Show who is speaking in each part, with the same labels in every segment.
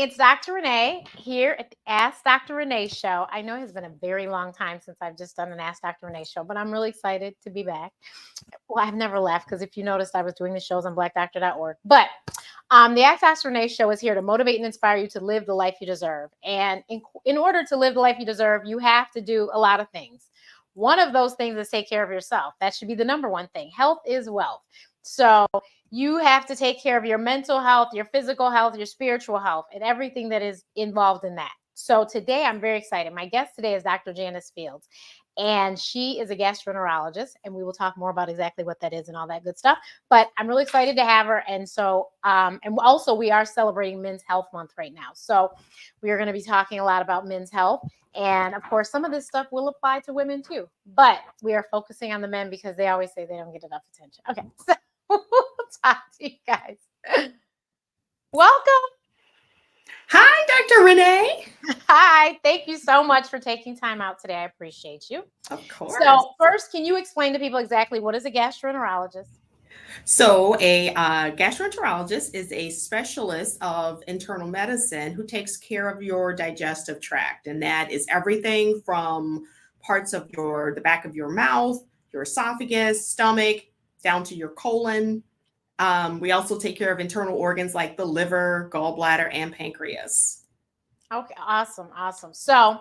Speaker 1: It's Dr. Renee here at the Ask Dr. Renee Show. I know it has been a very long time since I've just done an Ask Dr. Renee show, but I'm really excited to be back. Well, I've never left because if you noticed, I was doing the shows on blackdoctor.org. But the Ask Dr. Renee Show is here to motivate and inspire you to live the life you deserve. And in order to live the life you deserve, you have to do a lot of things. One of those things is take care of yourself. That should be the number one thing. Health is wealth. So you have to take care of your mental health, your physical health, your spiritual health, and everything that is involved in that. So today I'm very excited. My guest today is Dr. Janice Fields, and she is a gastroenterologist, and we will talk more about exactly what that is and all that good stuff. But I'm really excited to have her. And so, and also we are celebrating Men's Health Month right now. So we are going to be talking a lot about men's health. And of course, some of this stuff will apply to women too, but we are focusing on the men because they always say they don't get enough attention. Okay. So we'll talk to you guys. Welcome.
Speaker 2: Hi, Dr. Renee.
Speaker 1: Hi. Thank you so much for taking time out today. I appreciate you.
Speaker 2: Of course.
Speaker 1: So first, can you explain to people exactly what is a gastroenterologist?
Speaker 2: So a gastroenterologist is a specialist of internal medicine who takes care of your digestive tract. And that is everything from parts of the back of your mouth, your esophagus, stomach, down to your colon. We also take care of internal organs like the liver, gallbladder, and pancreas.
Speaker 1: Okay, awesome, awesome. So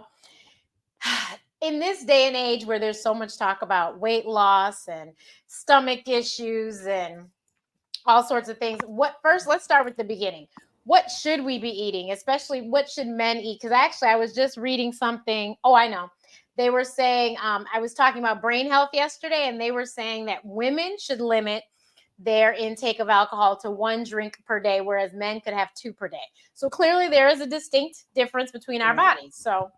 Speaker 1: in this day and age where there's so much talk about weight loss and stomach issues and all sorts of things, let's start with the beginning. What should we be eating? Especially what should men eat? Because actually I was just reading something. Oh, I know. They were saying, I was talking about brain health yesterday, and they were saying that women should limit their intake of alcohol to 1 drink per day, whereas men could have 2 per day. So clearly there is a distinct difference between our bodies. So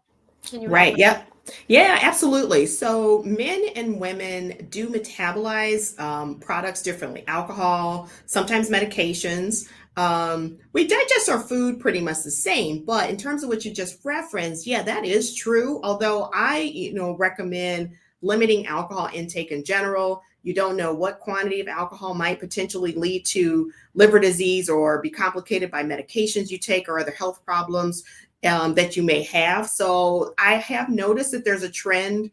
Speaker 1: can you
Speaker 2: Right. Yep. Yeah, absolutely. So men and women do metabolize products differently. Alcohol, sometimes medications. We digest our food pretty much the same, but in terms of what you just referenced, yeah, that is true. Although I, recommend limiting alcohol intake in general. You don't know what quantity of alcohol might potentially lead to liver disease or be complicated by medications you take or other health problems that you may have. So I have noticed that there's a trend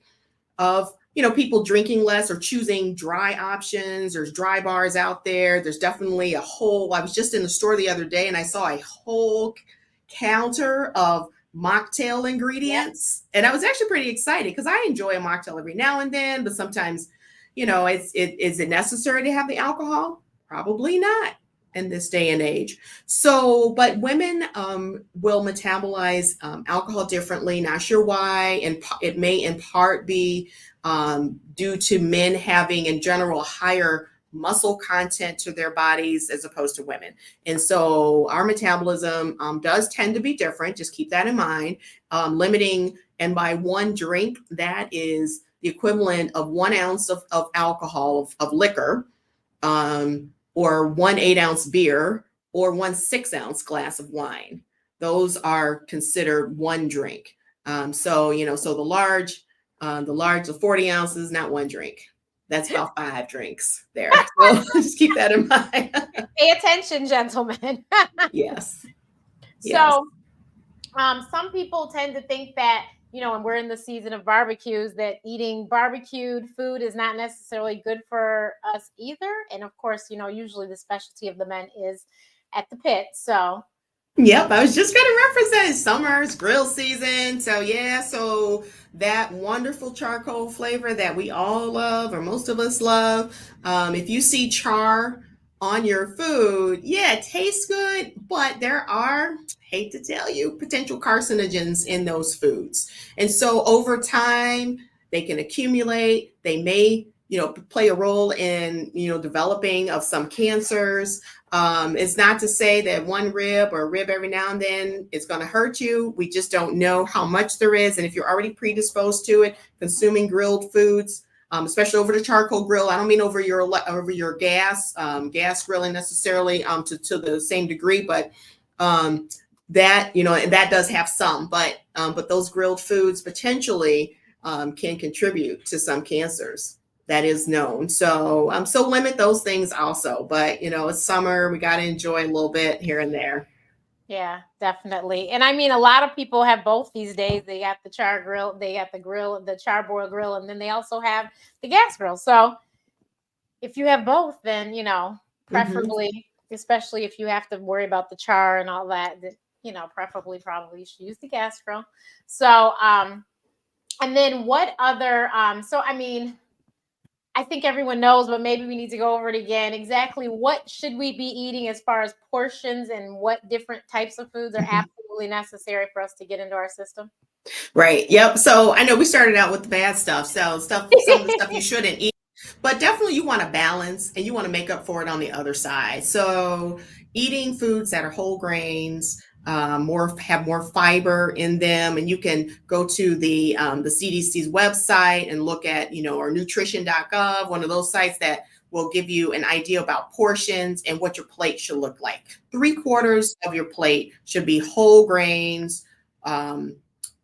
Speaker 2: of, people drinking less or choosing dry options. There's dry bars out there. There's definitely I was just in the store the other day and I saw a whole counter of mocktail ingredients. Yep. And I was actually pretty excited because I enjoy a mocktail every now and then, but sometimes, is it necessary to have the alcohol? Probably not in this day and age. So, but women will metabolize alcohol differently. Not sure why, and it may in part be due to men having in general higher muscle content to their bodies as opposed to women. And so our metabolism does tend to be different. Just keep that in mind. Limiting, and by 1 drink, that is the equivalent of 1 ounce of alcohol, of liquor, or 1 8-ounce beer, or 1 6-ounce glass of wine. Those are considered 1 drink. So the large, the 40 ounces, not 1 drink. That's about 5 drinks there. So just keep that in mind.
Speaker 1: Pay attention, gentlemen.
Speaker 2: Yes.
Speaker 1: So some people tend to think that, and we're in the season of barbecues, that eating barbecued food is not necessarily good for us either. And of course, usually the specialty of the men is at the pit. So.
Speaker 2: Yep, I was just going to reference that. Summer's grill season. So yeah, so that wonderful charcoal flavor that we all love, or most of us love. If you see char on your food, yeah, it tastes good, but there are, hate to tell you, potential carcinogens in those foods. And so over time, they can accumulate. They may, play a role in, developing of some cancers. It's not to say that 1 rib or a rib every now and then is going to hurt you. We just don't know how much there is. And if you're already predisposed to it, consuming grilled foods, especially over the charcoal grill. I don't mean over your gas grilling necessarily to the same degree, but that, and that does have some, but those grilled foods potentially can contribute to some cancers. That is known. So limit those things also. But it's summer, we got to enjoy a little bit here and there.
Speaker 1: Yeah, definitely. And I mean, a lot of people have both these days. They got the char grill, they got the grill, the charbroil grill, and then they also have the gas grill. So if you have both, then,
Speaker 2: Hmm.
Speaker 1: preferably, especially if you have to worry about the char and all that, then, preferably probably you should use the gas grill. So, and then what other, so I mean, I think everyone knows, but maybe we need to go over it again. Exactly what should we be eating as far as portions and what different types of foods are absolutely necessary for us to get into our system?
Speaker 2: Right. Yep. So I know we started out with the bad stuff. So some of the stuff you shouldn't eat, but definitely you want to balance and you want to make up for it on the other side. So eating foods that are whole grains, more have more fiber in them, and you can go to the CDC's website and look at or nutrition.gov, one of those sites that will give you an idea about portions and what your plate should look like. 3/4 of your plate should be whole grains. Um,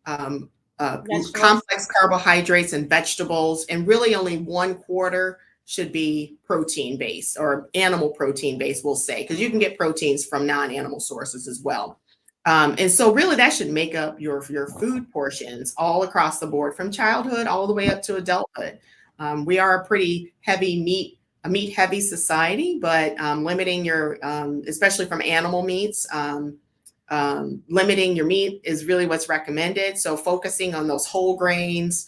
Speaker 2: um,
Speaker 1: Vegetables.
Speaker 2: Complex carbohydrates and vegetables, and really only 1/4 should be protein based or animal protein based, we'll say, because you can get proteins from non-animal sources as well. And so really that should make up your food portions all across the board from childhood all the way up to adulthood. We are a pretty a meat heavy society, but limiting your, especially from animal meats, limiting your meat is really what's recommended. So focusing on those whole grains,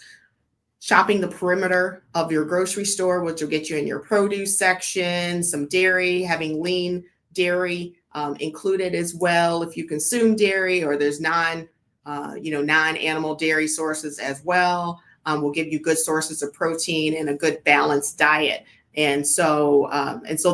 Speaker 2: shopping the perimeter of your grocery store, which will get you in your produce section, some dairy, having lean dairy included as well if you consume dairy, or there's non-animal dairy sources as well. Will give you good sources of protein and a good balanced diet. And so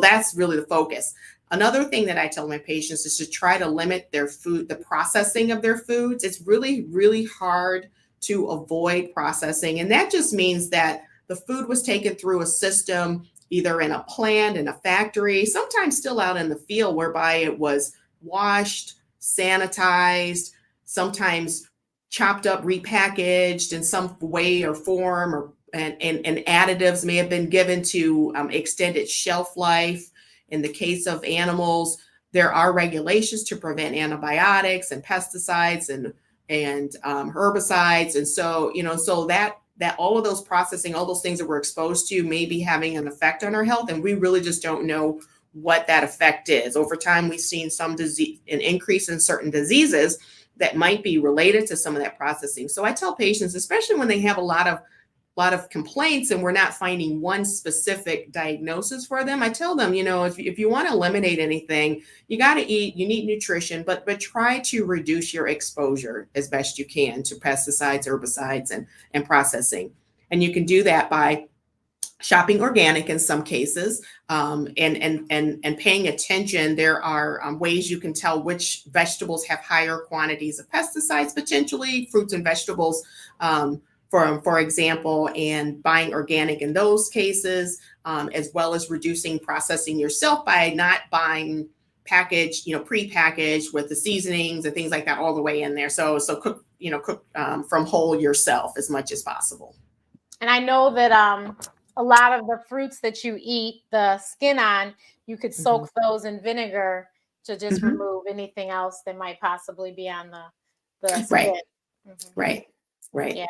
Speaker 2: that's really the focus. Another thing that I tell my patients is to try to limit their food, the processing of their foods. It's really, really hard to avoid processing. And that just means that the food was taken through a system, either in a plant, in a factory, sometimes still out in the field, whereby it was washed, sanitized, sometimes chopped up, repackaged in some way or form, or and additives may have been given to extend its shelf life. In the case of animals, there are regulations to prevent antibiotics and pesticides and herbicides, and so that all of those processing, all those things that we're exposed to, may be having an effect on our health, and we really just don't know what that effect is. Over time, we've seen an increase in certain diseases that might be related to some of that processing. So I tell patients, especially when they have a lot of complaints and we're not finding one specific diagnosis for them, I tell them, if you want to eliminate anything, you got to eat, you need nutrition, but try to reduce your exposure as best you can to pesticides, herbicides, and processing. And you can do that by shopping organic in some cases, and paying attention. There are ways you can tell which vegetables have higher quantities of pesticides, potentially fruits and vegetables, for example, and buying organic in those cases, as well as reducing processing yourself by not buying packaged, pre-packaged with the seasonings and things like that all the way in there. So cook, from whole yourself as much as possible.
Speaker 1: And I know that a lot of the fruits that you eat, the skin on, you could
Speaker 2: Mm-hmm.
Speaker 1: soak those in vinegar to just
Speaker 2: Mm-hmm.
Speaker 1: remove anything else that might possibly be on the
Speaker 2: Right,
Speaker 1: skin. Mhm.
Speaker 2: right, right.
Speaker 1: Yeah.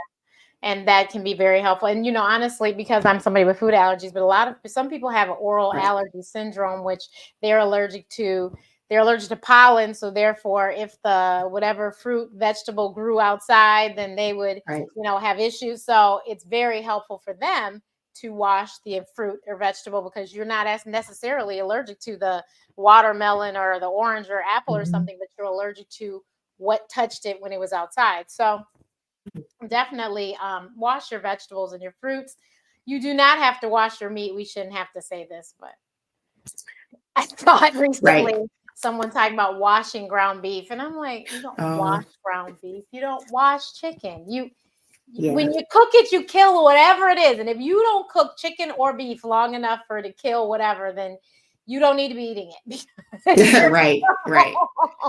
Speaker 1: And that can be very helpful. And honestly, because I'm somebody with food allergies, but some people have oral
Speaker 2: Right.
Speaker 1: allergy syndrome, which they're allergic to. They're allergic to pollen, so therefore, if the whatever fruit vegetable grew outside, then they would,
Speaker 2: Right.
Speaker 1: have issues. So it's very helpful for them to wash the fruit or vegetable, because you're not as necessarily allergic to the watermelon or the orange or apple or
Speaker 2: Mhm.
Speaker 1: something, but you're allergic to what touched it when it was outside. So definitely wash your vegetables and your fruits. You do not have to wash your meat. We shouldn't have to say this, but I thought recently
Speaker 2: Right.
Speaker 1: someone talking about washing ground beef, and I'm like, you don't wash
Speaker 2: Oh,
Speaker 1: ground beef. You don't wash chicken.
Speaker 2: yeah.
Speaker 1: When you cook it, you kill whatever it is, and if you don't cook chicken or beef long enough for it to kill whatever, then you don't need to be eating it.
Speaker 2: Right, right.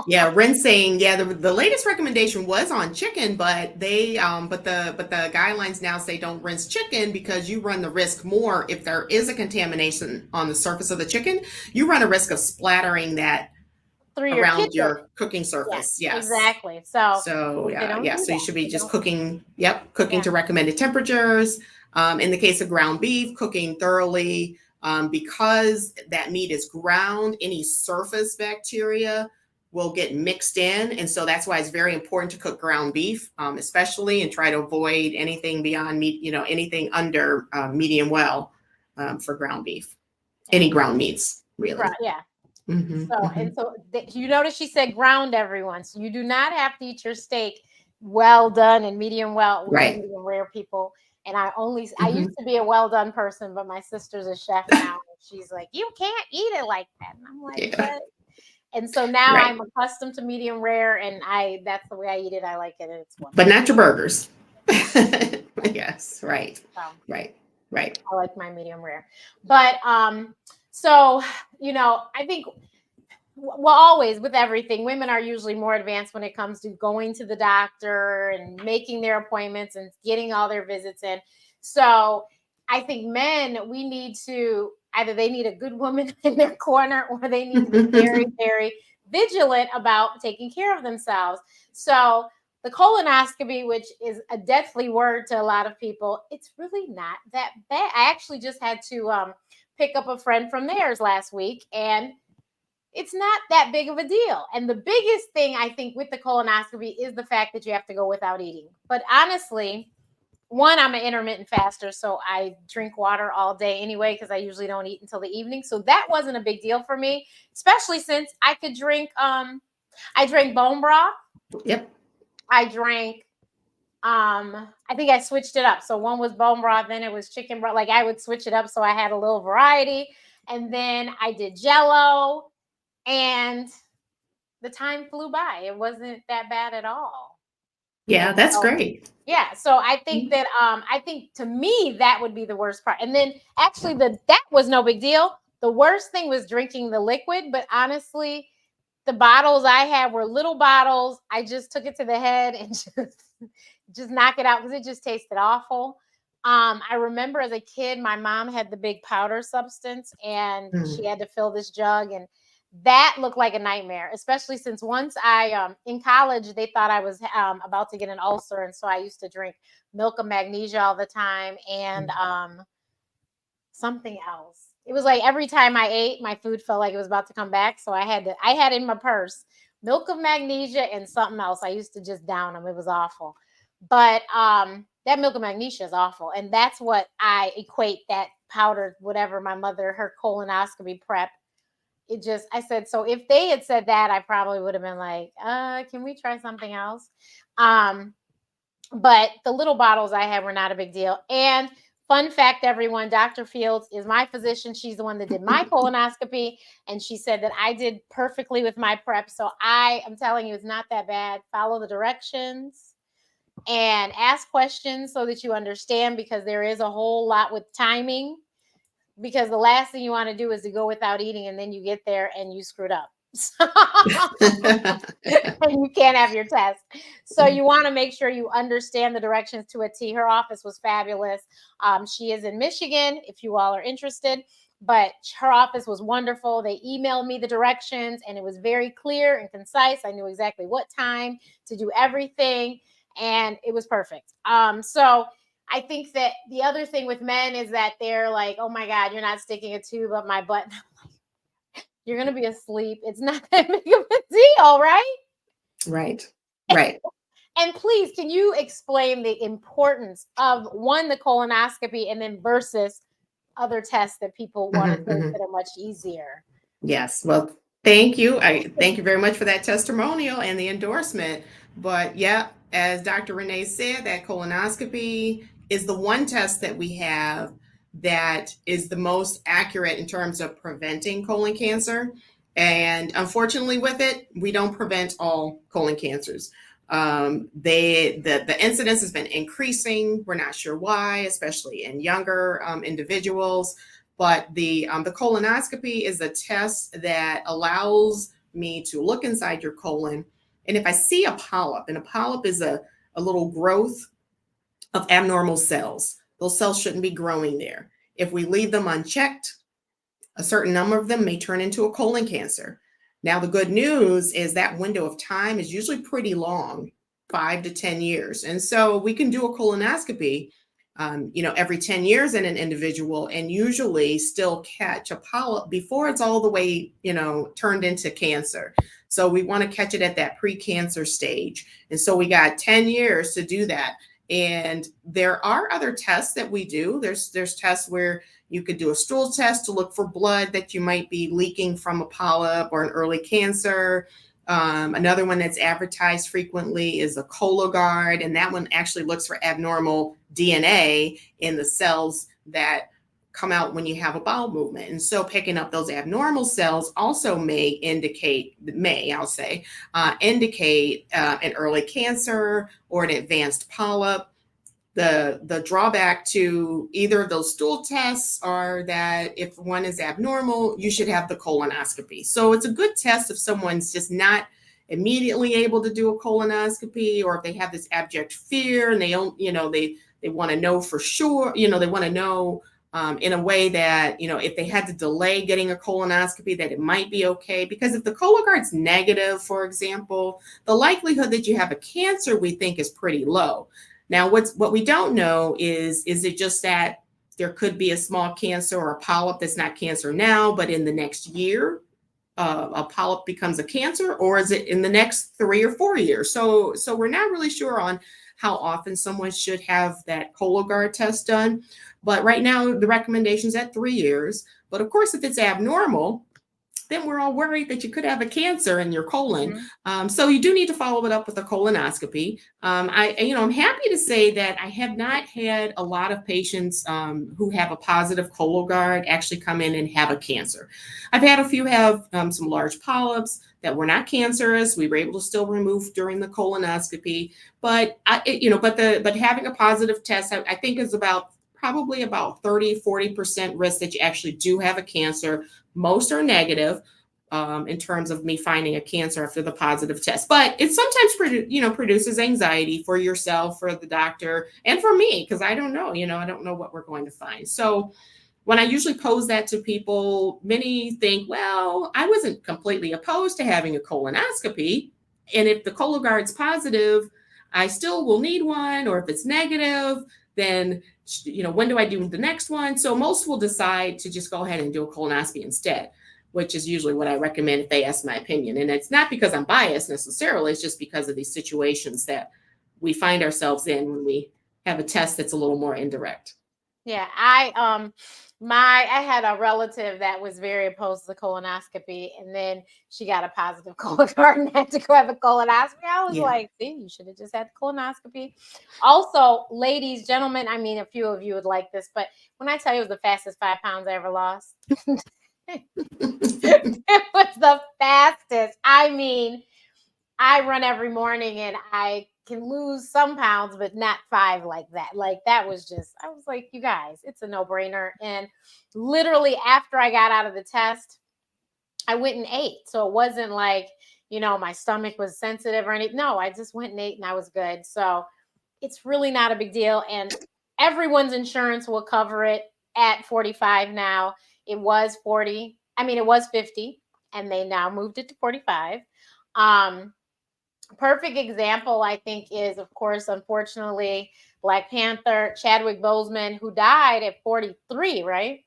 Speaker 2: Yeah, rinsing. Yeah, the latest recommendation was on chicken, but the guidelines now say don't rinse chicken because you run the risk more if there is a contamination on the surface of the chicken. You run a risk of splattering
Speaker 1: through your
Speaker 2: around
Speaker 1: kitchen.
Speaker 2: your cooking
Speaker 1: Yeah,
Speaker 2: surface. Yes.
Speaker 1: exactly. So
Speaker 2: So
Speaker 1: they don't
Speaker 2: yeah,
Speaker 1: do
Speaker 2: so you
Speaker 1: that.
Speaker 2: should be
Speaker 1: They
Speaker 2: just
Speaker 1: don't.
Speaker 2: cooking. Yep, cooking
Speaker 1: Yeah.
Speaker 2: to recommended temperatures. In the case of ground beef, cooking thoroughly, because that meat is ground. Any surface bacteria will get mixed in, and so that's why it's very important to cook ground beef, especially, and try to avoid anything beyond meat. Anything under medium well for ground beef. Any ground meats, really.
Speaker 1: Yeah.
Speaker 2: Hmm.
Speaker 1: So,
Speaker 2: Hmm.
Speaker 1: and so you notice she said ground, everyone. So you do not have to eat your steak well done and medium well. We're
Speaker 2: Right.
Speaker 1: medium rare people. And I
Speaker 2: Hmm.
Speaker 1: used to be a well done person, but my sister's a chef now. And she's like, you can't eat it like that. And I'm like,
Speaker 2: Yeah.
Speaker 1: but, and so now
Speaker 2: Right.
Speaker 1: I'm accustomed to medium rare and that's the way I eat it. I like it. And it's
Speaker 2: But
Speaker 1: wonderful.
Speaker 2: not your burgers.
Speaker 1: No,
Speaker 2: Yes, right,
Speaker 1: so
Speaker 2: right, right.
Speaker 1: I like my medium rare. But, so, I think well, always with everything, women are usually more advanced when it comes to going to the doctor and making their appointments and getting all their visits in. So I think men, we need to either they need a good woman in their corner or they need to be very, very vigilant about taking care of themselves. So the colonoscopy, which is a deathly word to a lot of people, it's really not that bad. I actually just had to pick up a friend from theirs last week, and it's not that big of a deal. And the biggest thing I think with the colonoscopy is the fact that you have to go without eating. But honestly, one, I'm an intermittent faster, so I drink water all day anyway because I usually don't eat until the evening. So that wasn't a big deal for me, especially since I could drink I drank bone broth.
Speaker 2: Yep.
Speaker 1: I drank I think I switched it up. So one was bone broth, then it was chicken broth. Like I would switch it up so I had a little variety. And then I did jello, and the time flew by. It wasn't that bad at all.
Speaker 2: Yeah,
Speaker 1: And
Speaker 2: that's
Speaker 1: so
Speaker 2: great.
Speaker 1: yeah, so I think
Speaker 2: Mhm.
Speaker 1: that I think to me that would be the worst part. And then actually that was no big deal. The worst thing was drinking the liquid, but honestly, the bottles I had were little bottles. I just took it to the head and just knock it out because it just tasted awful. I remember as a kid, my mom had the big powder substance and she
Speaker 2: Mm.
Speaker 1: had to fill this jug, and that looked like a nightmare, especially since once I in college they thought I was about to get an ulcer, and so I used to drink milk of magnesia all the time and something else. It was like every time I ate, my food felt like it was about to come back, so I had in my purse milk of magnesia and something else. I used to just down them. It was awful. But that milk of magnesia is awful, and that's what I equate that powder, whatever my mother, her colonoscopy prep, it just I said, so if they had said that, I probably would have been like, can we try something else? Um, but the little bottles I had were not a big deal. And fun fact, everyone, Dr. Fields is my physician. She's the one that did my colonoscopy, and she said that I did perfectly with my prep. So I am telling you, it's not that bad. Follow the directions and ask questions so that you understand, because there is a whole lot with timing, because the last thing you want to do is to go without eating and then you get there and you screwed up. And you can't have your test. So you want to make sure you understand the directions to a T. Her office was fabulous. She is in Michigan, if you all are interested, but her office was wonderful. They emailed me the directions and it was very clear and concise. I knew exactly what time to do everything, and it was perfect. So I think that the other thing with men is that they're like, oh my God, you're not sticking a tube up my butt. You're going to be asleep. It's not that big of a deal, right?
Speaker 2: Right, right.
Speaker 1: And please, can you explain the importance of one, the colonoscopy, and then versus other tests that people want to
Speaker 2: Hmm.
Speaker 1: take
Speaker 2: Hmm.
Speaker 1: that are much easier?
Speaker 2: Yes. Well, thank you. I thank you very much for that testimonial and the endorsement. But yeah, as Dr. Renee said, that colonoscopy is the one test that we have that is the most accurate in terms of preventing colon cancer. And unfortunately, with it, we don't prevent all colon cancers. The incidence has been increasing. We're not sure why, especially in younger individuals. But the colonoscopy is a test that allows me to look inside your colon. And if I see a polyp, and a polyp is a little growth of abnormal cells, those cells shouldn't be growing there. If we leave them unchecked, a certain number of them may turn into a colon cancer. Now, the good news is that window of time is usually pretty long, 5 to 10 years. And so we can do a colonoscopy, every 10 years in an individual and usually still catch a polyp before it's all the way, turned into cancer. So we want to catch it at that precancer stage. And so we got 10 years to do that. And there are other tests that we do. There's tests where you could do a stool test to look for blood that you might be leaking from a polyp or an early cancer. Another one that's advertised frequently is a Cologuard, and that one actually looks for abnormal DNA in the cells that come out when you have a bowel movement. And so picking up those abnormal cells also may indicate an early cancer or an advanced polyp. The drawback to either of those stool tests are that if one is abnormal, you should have the colonoscopy. So it's a good test if someone's just not immediately able to do a colonoscopy, or if they have this abject fear and they don't, they want to know for sure, they want to know in a way that, if they had to delay getting a colonoscopy, that it might be okay. Because if the Cologuard's negative, for example, the likelihood that you have a cancer, we think, is pretty low. Now, what we don't know is it just that there could be a small cancer or a polyp that's not cancer now, but in the next year, a polyp becomes a cancer, or is it in the next 3 or 4 years? So we're not really sure on how often someone should have that Cologuard test done. But right now, the recommendation is at 3 years. But of course, if it's abnormal, then we're all worried that you could have a cancer in your colon. So you do need to follow it up with a colonoscopy. I'm happy to say that I have not had a lot of patients who have a positive Cologuard actually come in and have a cancer. I've had a few have some large polyps that were not cancerous. We were able to still remove during the colonoscopy, but having a positive test, I think, is probably about 30-40% risk that you actually do have a cancer. Most are negative in terms of me finding a cancer after the positive test. But it sometimes produces anxiety for yourself, for the doctor, and for me, because I don't know, I don't know what we're going to find. So when I usually pose that to people, many think, well, I wasn't completely opposed to having a colonoscopy. And if the Cologuard's positive, I still will need one. Or if it's negative, then when do I do the next one? So most will decide to just go ahead and do a colonoscopy instead, which is usually what I recommend if they ask my opinion. And it's not because I'm biased necessarily. It's just because of these situations that we find ourselves in when we have a test that's a little more indirect.
Speaker 1: Yeah, I had a relative that was very opposed to the colonoscopy, and then she got a positive Cologuard and had to go have a colonoscopy. I was like, see, you should have just had the colonoscopy. Also, ladies, gentlemen, I mean, a few of you would like this, but when I tell you it was the fastest 5 pounds I ever lost, it was the fastest. I mean, I run every morning and I can lose some pounds, but not 5 like that. Like that was just, I was like, you guys, it's a no-brainer. And literally after I got out of the test, I went and ate. So it wasn't like, my stomach was sensitive or anything. No, I just went and ate and I was good. So it's really not a big deal. And everyone's insurance will cover it at 45 now. It was 40. I mean, it was 50 and they now moved it to 45. Perfect example, I think, is, of course, unfortunately, Black Panther, Chadwick Boseman, who died at 43, right?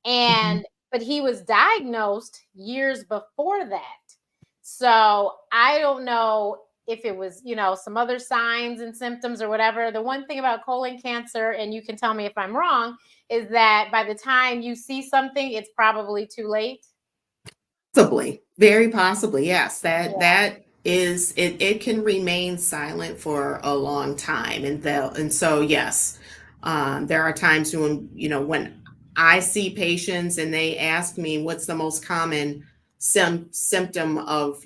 Speaker 1: And but he was diagnosed years before that. So I don't know if it was, some other signs and symptoms or whatever. The one thing about colon cancer, and you can tell me if I'm wrong, is that by the time you see something, it's probably too late.
Speaker 2: Possibly, very possibly, yes. That is it. It can remain silent for a long time, and so yes, there are times when I see patients and they ask me what's the most common symptom of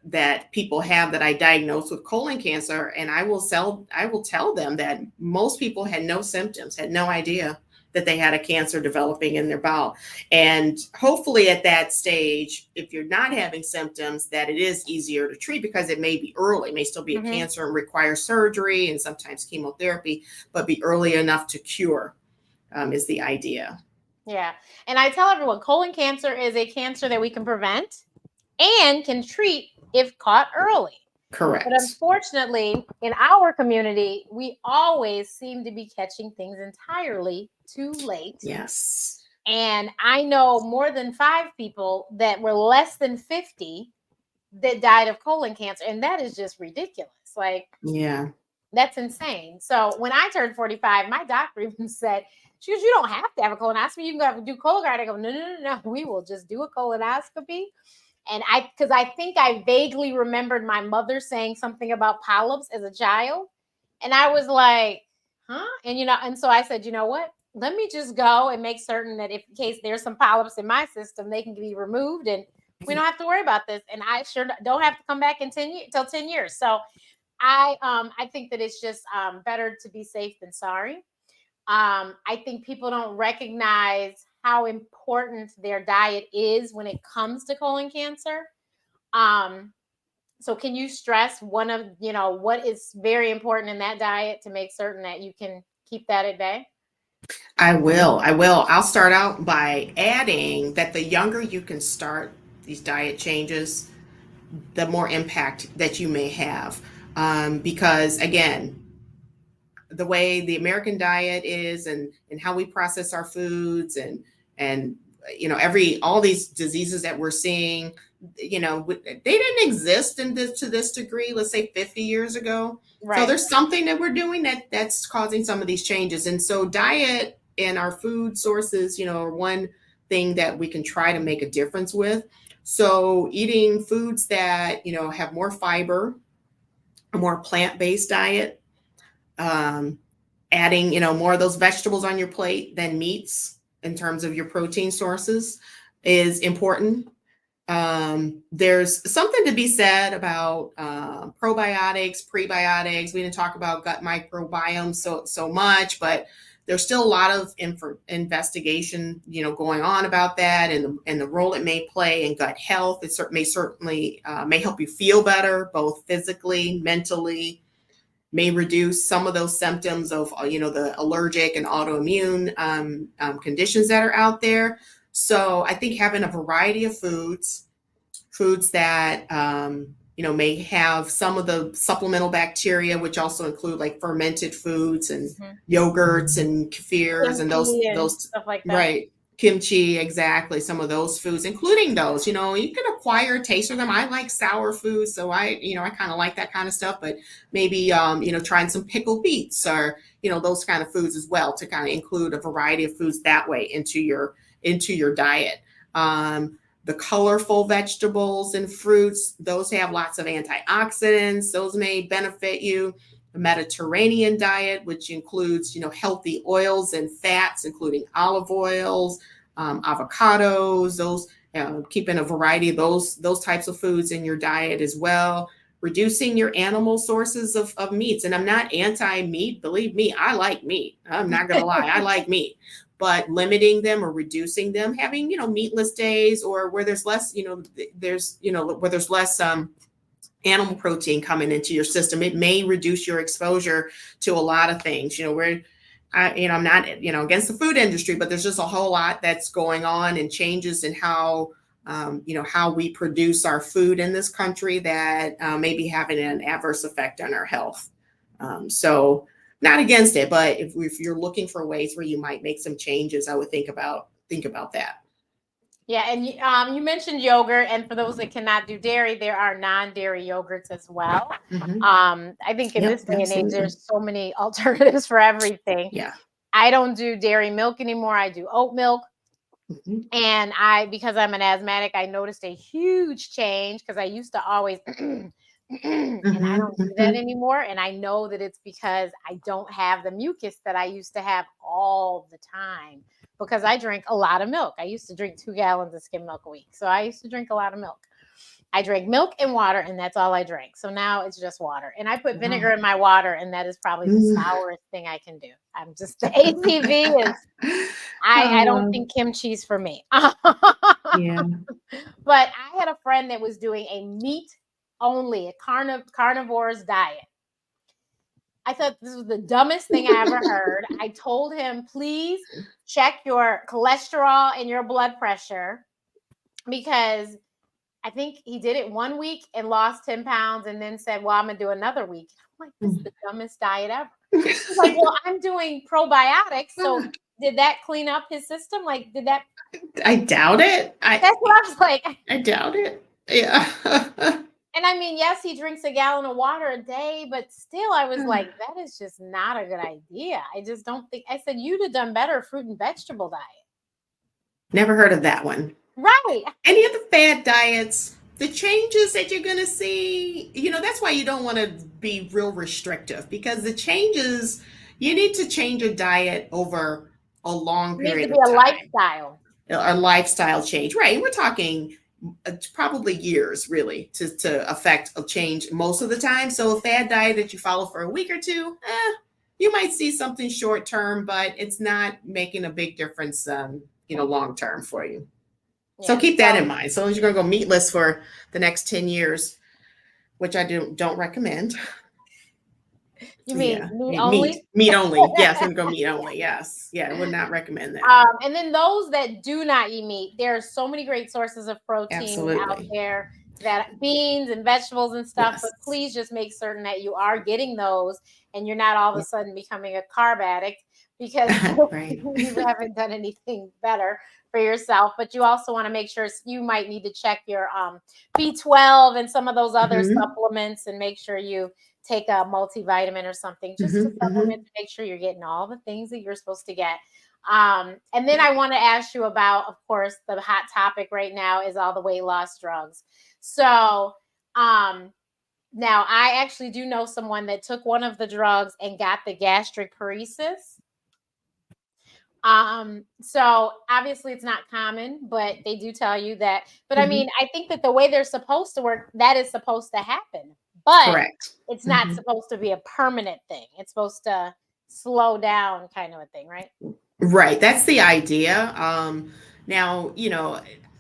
Speaker 2: that people have that I diagnose with colon cancer, and I will tell them that most people had no symptoms, had no idea that they had a cancer developing in their bowel. And hopefully at that stage, if you're not having symptoms, that it is easier to treat because it may be early, may still be a cancer and require surgery and sometimes chemotherapy, but be early enough to cure is the idea.
Speaker 1: Yeah. And I tell everyone, colon cancer is a cancer that we can prevent. and can treat if caught early. But
Speaker 2: Correct.
Speaker 1: unfortunately, in our community, we always seem to be catching things entirely too late.
Speaker 2: Yes.
Speaker 1: And I know more than 5 people that were less than 50 that died of colon cancer. And that is just ridiculous. Like,
Speaker 2: Yeah.
Speaker 1: that's insane. So when I turned 45, my doctor even said, she goes, you don't have to have a colonoscopy. You can go do Cologuard. I go, no. We will just do a colonoscopy. And because I think I vaguely remembered my mother saying something about polyps as a child. And I was like, huh? And, and so I said, you know what? Let me just go and make certain that if in case there's some polyps in my system, they can be removed and we don't have to worry about this. And I sure don't have to come back in 10 years till 10 years. So I think that it's just better to be safe than sorry. I think people don't recognize how important their diet is when it comes to colon cancer. Um, so can you stress one of, what is very important in that diet to make certain that you can keep that at bay?
Speaker 2: I will. I will. I'll start out by adding that the younger you can start these diet changes, the more impact that you may have. Because again, the way the American diet is and how we process our foods and every all these diseases that we're seeing, they didn't exist in this to this degree, let's say 50 years ago. So
Speaker 1: Right.
Speaker 2: there's something that we're doing that's causing some of these changes. And so diet and our food sources, are one thing that we can try to make a difference with. So eating foods that, have more fiber, a more plant-based diet, um, adding more of those vegetables on your plate than meats in terms of your protein sources is important. There's something to be said about probiotics, prebiotics. We didn't talk about gut microbiome so much, but there's still a lot of investigation going on about that and the role it may play in gut health. It may certainly may help you feel better, both physically, mentally, may reduce some of those symptoms of the allergic and autoimmune conditions that are out there. So I think having a variety of foods that may have some of the supplemental bacteria, which also include like fermented foods and yogurts and kefirs and
Speaker 1: Kimchi and
Speaker 2: those
Speaker 1: stuff like that.
Speaker 2: right, kimchi, exactly, some of those foods, including those, you can acquire a taste for them. I like sour foods, so I kind of like that kind of stuff, but maybe trying some pickled beets or those kind of foods as well, to kind of include a variety of foods that way into your diet. The colorful vegetables and fruits, those have lots of antioxidants. Those may benefit you. The Mediterranean diet, which includes, healthy oils and fats, including olive oils, avocados, those, keeping a variety of those types of foods in your diet as well. Reducing your animal sources of meats. And I'm not anti-meat. Believe me, I like meat. I'm not going to lie. I like meat. But limiting them or reducing them, having, meatless days, or where there's less, where there's less animal protein coming into your system, it may reduce your exposure to a lot of things. I'm not, against the food industry, but there's just a whole lot that's going on and changes in how, how we produce our food in this country that may be having an adverse effect on our health. So not against it, but if you're looking for ways where you might make some changes, I would think about that.
Speaker 1: Yeah, and you mentioned yogurt, and for those that cannot do dairy, there are non-dairy yogurts as well.
Speaker 2: Mm-hmm.
Speaker 1: I think in
Speaker 2: Yep,
Speaker 1: this day and age,
Speaker 2: absolutely.
Speaker 1: there's so many alternatives for everything.
Speaker 2: Yeah.
Speaker 1: I don't do dairy milk anymore. I do oat milk.
Speaker 2: Mm-hmm.
Speaker 1: And because I'm an asthmatic, I noticed a huge change because I used to always, and I don't do that anymore. And I know that it's because I don't have the mucus that I used to have all the time because I drink a lot of milk. I used to drink 2 gallons of skim milk a week. So I used to drink a lot of milk. I drank milk and water, and that's all I drank. So now it's just water. And I put vinegar in my water, and that is probably the sourest thing I can do. I'm just, the ACV is, I don't think kimchi's for me.
Speaker 2: Yeah.
Speaker 1: But I had a friend that was doing a meat only, a carnivore's diet. I thought this was the dumbest thing I ever heard. I told him, please check your cholesterol and your blood pressure because I think he did it 1 week and lost 10 pounds and then said, well, I'm going to do another week. I'm like, this is the dumbest diet ever. He's like, well, I'm doing probiotics. So did that clean up his system? Like, did that?
Speaker 2: I doubt it.
Speaker 1: That's what I was like.
Speaker 2: I doubt it. Yeah.
Speaker 1: And I mean, yes, he drinks a gallon of water a day, but still, I was like, that is just not a good idea. I just don't think, I said, you'd have done better fruit and vegetable diet.
Speaker 2: Never heard of that one.
Speaker 1: Right.
Speaker 2: Any of the fad diets, the changes that you're going to see, that's why you don't want to be real restrictive, because the changes, you need to change a diet over a long period of time.
Speaker 1: It needs to be a lifestyle.
Speaker 2: A lifestyle change, right? We're talking probably years, really, to affect a change most of the time. So a fad diet that you follow for a week or two, you might see something short term, but it's not making a big difference, long term for you. Yeah, so keep that in mind. So as you're going to go meatless for the next 10 years, which I don't recommend.
Speaker 1: You mean meat only?
Speaker 2: Meat only. Yes, I'm going to go meat only. Yes. Yeah, I would not recommend that.
Speaker 1: And then those that do not eat meat, there are so many great sources of protein out there, that beans and vegetables and stuff, but please just make certain that you are getting those and you're not all of a sudden becoming a carb addict, because you haven't done anything better for yourself. But you also want to make sure, you might need to check your B12 and some of those other supplements, and make sure you take a multivitamin or something just to supplement, to make sure you're getting all the things that you're supposed to get. And then I want to ask you about, of course, the hot topic right now is all the weight loss drugs. So now I actually do know someone that took one of the drugs and got the gastroparesis. So obviously it's not common, but they do tell you that. But I mean, I think that the way they're supposed to work, that is supposed to happen. But it's not supposed to be a permanent thing. It's supposed to slow down, kind of a thing, right?
Speaker 2: Right. That's the idea. Now,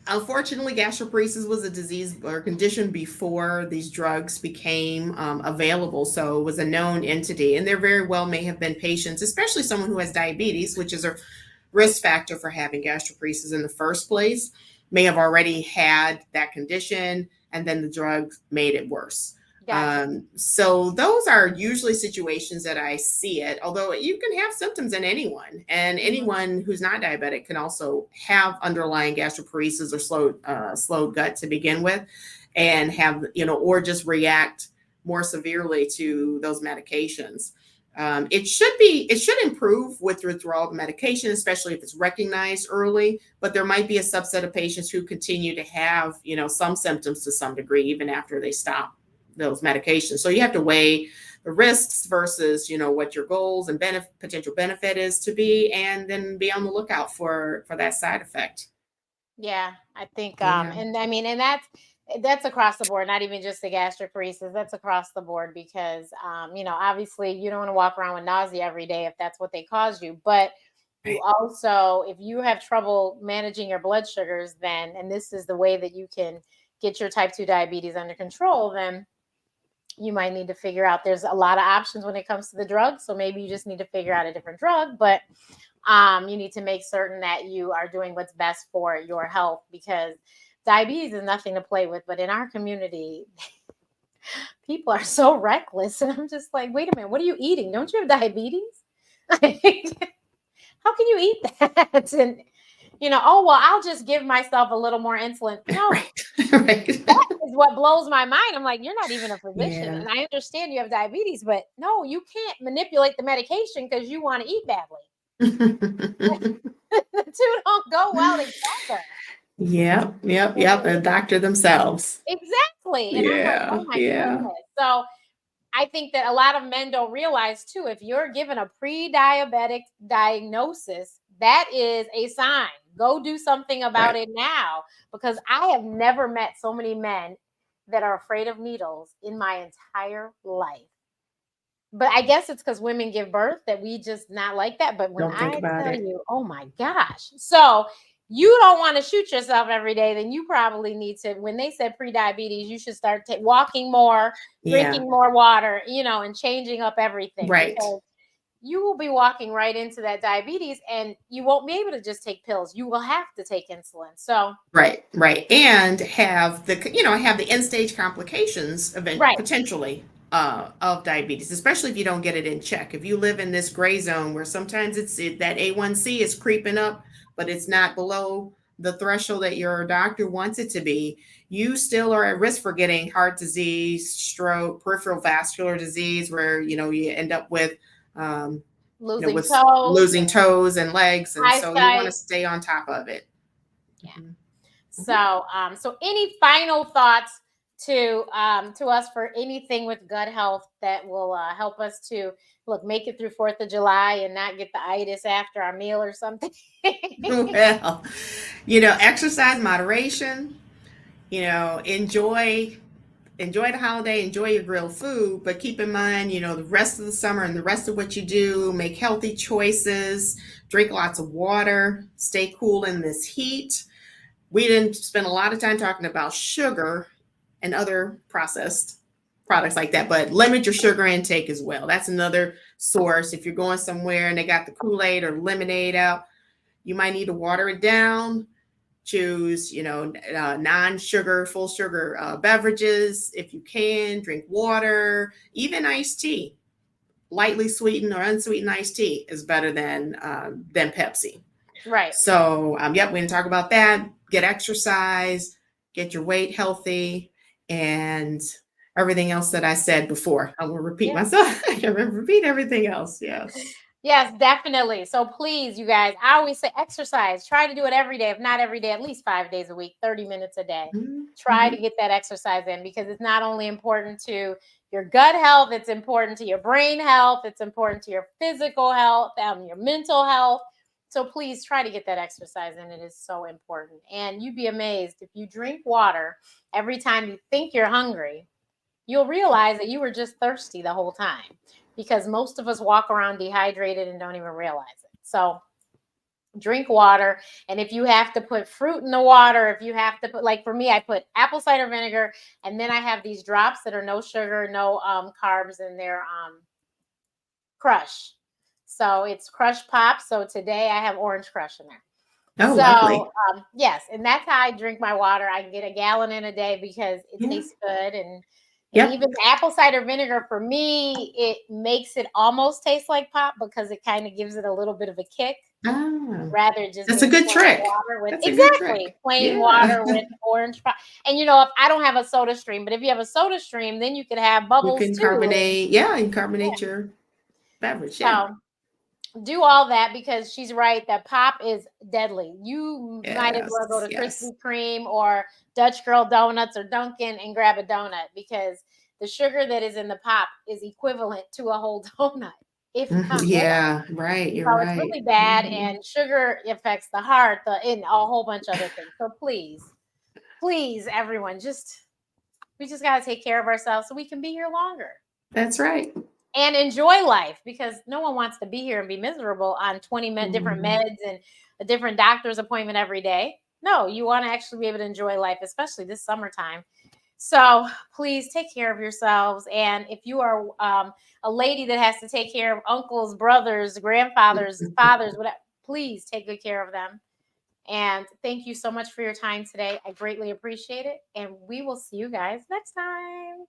Speaker 2: unfortunately, gastroparesis was a disease or condition before these drugs became available. So it was a known entity, and there very well may have been patients, especially someone who has diabetes, which is a risk factor for having gastroparesis in the first place, may have already had that condition, and then the drug made it worse. Gotcha. So those are usually situations that I see it, although you can have symptoms in anyone, and anyone who's not diabetic can also have underlying gastroparesis or slowed gut to begin with, and have, or just react more severely to those medications. It should improve with withdrawal of medication, especially if it's recognized early, but there might be a subset of patients who continue to have, some symptoms to some degree, even after they stop those medications. So you have to weigh the risks versus, what your goals and potential benefit is to be, and then be on the lookout for that side effect.
Speaker 1: Yeah, I think, and I mean, and that's across the board, not even just the gastroparesis, that's across the board, because, obviously you don't want to walk around with nausea every day if that's what they cause you, but you also, if you have trouble managing your blood sugars, then, and this is the way that you can get your type 2 diabetes under control, then you might need to figure out, there's a lot of options when it comes to the drug. So maybe you just need to figure out a different drug, but you need to make certain that you are doing what's best for your health, because diabetes is nothing to play with. But in our community, people are so reckless. And I'm just like, wait a minute, what are you eating? Don't you have diabetes? How can you eat that? And, oh, well, I'll just give myself a little more insulin. No, that is what blows my mind. I'm like, you're not even a physician. And I understand you have diabetes, but no, you can't manipulate the medication because you want to eat badly. The two don't go well together.
Speaker 2: Yep. The doctor themselves.
Speaker 1: Exactly. And I'm like, oh my goodness. So I think that a lot of men don't realize too, if you're given a pre-diabetic diagnosis, that is a sign. Go do something about it now, because I have never met so many men that are afraid of needles in my entire life. But I guess it's because women give birth that we just not like that. But when I tell you, oh my gosh. So you don't want to shoot yourself every day, then you probably need to, when they said pre-diabetes, you should start walking more, drinking more water, and changing up everything.
Speaker 2: Right.
Speaker 1: Because you will be walking right into that diabetes, and you won't be able to just take pills. You will have to take insulin. So,
Speaker 2: Right, right. And have the end stage complications event
Speaker 1: right,
Speaker 2: potentially of diabetes, especially if you don't get it in check. If you live in this gray zone where sometimes that A1C is creeping up, but it's not below the threshold that your doctor wants it to be, you still are at risk for getting heart disease, stroke, peripheral vascular disease, where you end up with um,
Speaker 1: losing
Speaker 2: with
Speaker 1: toes
Speaker 2: losing
Speaker 1: and
Speaker 2: toes and legs, and so you want to
Speaker 1: eyesight.
Speaker 2: stay on top of it.
Speaker 1: Yeah.
Speaker 2: Mhm. Mhm.
Speaker 1: So any final thoughts to us for anything with gut health that will help us to make it through 4th of July and not get the itis after our meal or something?
Speaker 2: Well, exercise moderation, enjoy the holiday, enjoy your grilled food, but keep in mind, the rest of the summer and the rest of what you do, make healthy choices, drink lots of water, stay cool in this heat. We didn't spend a lot of time talking about sugar and other processed products like that, but limit your sugar intake as well. That's another source. If you're going somewhere and they got the Kool-Aid or lemonade out, you might need to water it down. Choose, non-sugar, full sugar beverages if you can. Drink water, even iced tea. Lightly sweetened or unsweetened iced tea is better than Pepsi.
Speaker 1: Right.
Speaker 2: So, yep, we didn't talk about that. Get exercise, get your weight healthy, and everything else that I said before. I will repeat
Speaker 1: Yeah.
Speaker 2: myself. I can repeat everything else. Yes.
Speaker 1: Yes, definitely. So please, you guys, I always say exercise. Try to do it every day. If not every day, at least 5 days a week, 30 minutes a day. Try to
Speaker 2: Mm-hmm.
Speaker 1: get that exercise in, because it's not only important to your gut health, it's important to your brain health, it's important to your physical health, your mental health. So please try to get that exercise in. It is so important. And you'd be amazed if you drink water every time you think you're hungry, you'll realize that you were just thirsty the whole time, because most of us walk around dehydrated and don't even realize it. So drink water. And if you have to put fruit in the water, if you have to put, like for me, I put apple cider vinegar, and then I have these drops that are no sugar, no carbs, and they're crush. So it's crush pop. So today I have orange crush in there.
Speaker 2: Oh,
Speaker 1: So
Speaker 2: lovely.
Speaker 1: yes, and that's how I drink my water. I can get a gallon in a day because it
Speaker 2: Yeah.
Speaker 1: tastes good. And
Speaker 2: Yep.
Speaker 1: even the apple cider vinegar, for me, it makes it almost taste like pop, because it kind of gives it a little bit of a kick,
Speaker 2: Ah,
Speaker 1: rather than just
Speaker 2: that's a
Speaker 1: being
Speaker 2: good
Speaker 1: plain
Speaker 2: trick.
Speaker 1: water with,
Speaker 2: That's a good
Speaker 1: exactly,
Speaker 2: trick.
Speaker 1: plain
Speaker 2: Yeah.
Speaker 1: water with orange pop. And if I don't have a soda stream, but if you have a soda stream, then you could have
Speaker 2: You
Speaker 1: bubbles
Speaker 2: can
Speaker 1: too. And
Speaker 2: carbonate. Yeah, you can carbonate your beverage. Yeah.
Speaker 1: so do all that, because she's right that pop is deadly. You might as well go
Speaker 2: Yes.
Speaker 1: to
Speaker 2: Yes.
Speaker 1: Krispy Kreme or Dutch Girl Donuts or Dunkin' and grab a donut, because the sugar that is in the pop is equivalent to a whole donut, if not more.
Speaker 2: Yeah. Right. You're
Speaker 1: So it's
Speaker 2: right.
Speaker 1: really bad,
Speaker 2: Mhm.
Speaker 1: and sugar affects the heart, and a whole bunch of other things. So please, please, everyone, we just got to take care of ourselves so we can be here longer
Speaker 2: That's right.
Speaker 1: and enjoy life, because no one wants to be here and be miserable on 20 different
Speaker 2: Mhm.
Speaker 1: meds and a different doctor's appointment every day. No, you want to actually be able to enjoy life, especially this summertime. So please take care of yourselves. And if you are a lady that has to take care of uncles, brothers, grandfathers, fathers, whatever, please take good care of them. And thank you so much for your time today. I greatly appreciate it. And we will see you guys next time.